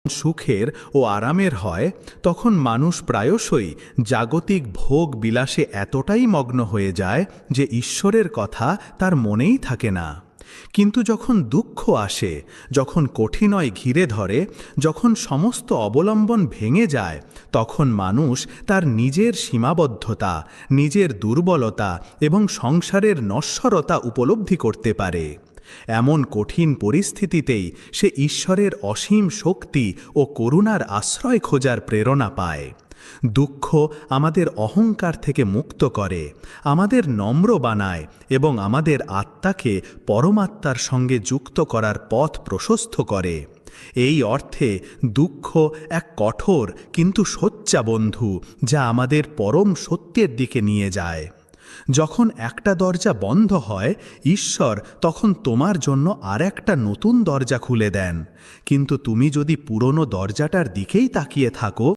সুখের ও আরামের হয়, তখন মানুষ প্রায়শই জাগতিক ভোগ বিলাসে এতটাই মগ্ন হয়ে যায় যে ঈশ্বরের কথা তার মনেই থাকে না। কিন্তু যখন দুঃখ আসে, যখন কঠিনয় ঘিরে ধরে, যখন সমস্ত অবলম্বন ভেঙে যায়, তখন মানুষ তার নিজের সীমাবদ্ধতা, নিজের দুর্বলতা এবং সংসারের নশ্বরতা উপলব্ধি করতে পারে। এমন কঠিন পরিস্থিতিতেই সে ঈশ্বরের অসীম শক্তি ও করুণার আশ্রয় খোঁজার প্রেরণা পায়। দুঃখ আমাদের অহংকার থেকে মুক্ত করে, আমাদের নম্র বানায় এবং আমাদের আত্মাকে পরমাত্মার সঙ্গে যুক্ত করার পথ প্রশস্ত করে। এই অর্থে দুঃখ এক কঠোর কিন্তু সোচ্চা বন্ধু, যা আমাদের পরম সত্যের দিকে নিয়ে যায়। যখন একটা দরজা বন্ধ হয়, ঈশ্বর তখন তোমার জন্য আর একটা নতুন দরজা খুলে দেন। কিন্তু তুমি যদি পুরনো দরজাটার দিকেই তাকিয়ে থাকো,